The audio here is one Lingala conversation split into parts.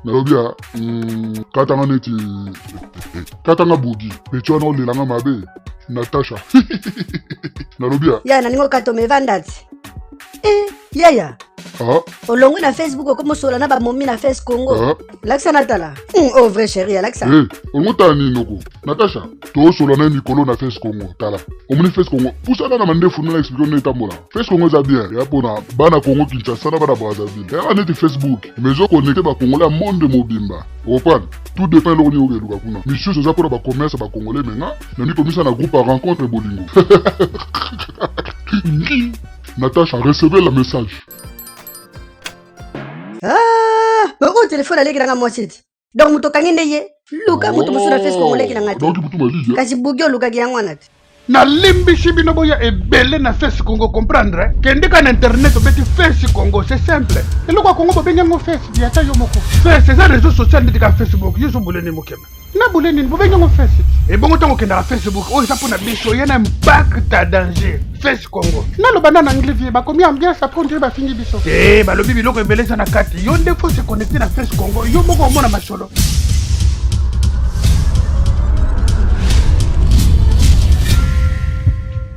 nalobia katanga neti katanga bugi pecho na olelanga mabe Natasha nalobia ya naningo kato mevandati yaya olongo na Facebook okomosola na bamomi na Face Congo lakisa natala oh vrai chérie alakisa olongota ninoko Natasha tosola na mikolo na Face Congo tala omoni Face Congo pusana na mandefu na expliquer na etambola Face Congo eza bien ya pona bana Congo Kinshasa na bana Brazzaville ya neti Facebook mais connecter ba Congolais à monde mobimba opana tout dépend de l'Union Luka kuna monsieur ça pour ba commerce ba Congolais maintenant na ni komisa na groupe à rencontre bolingo Natasha recevez le message. Au téléphone allez granga moi c'est. Donc muto kangende ye. Luka muto musuna Face Congo leki na ngati. Donc muto mali. Kasi bugyo luka giangwa nati. Na limbi shibino boya ebele na Face Congo comprendre. Kende ka na internet obeti Face Congo c'est simple. Elo kwa Congo bobenga ngo Face dia ta yo moko. Face c'est réseau social ndika Facebook yeso boleni mokema. Na boleni bobenga ngo Face. E bongo tango kenda ka Facebook o isa pona biso yana impact à danger. Face Congo. Na lo banana anglais ba komi ambiance après ba fingi biso. Ba lobi biloko ebele na kati. Yo ndefo se connecter na Face Congo. Yo moko mona masolo.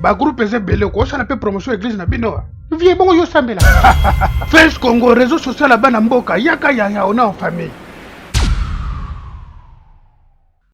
Ba groupe eze belé ko ça na pe promotion église na bino. Vie bongo yo sambela. Face Congo réseau social la bana mboka yaka ya ona en famille.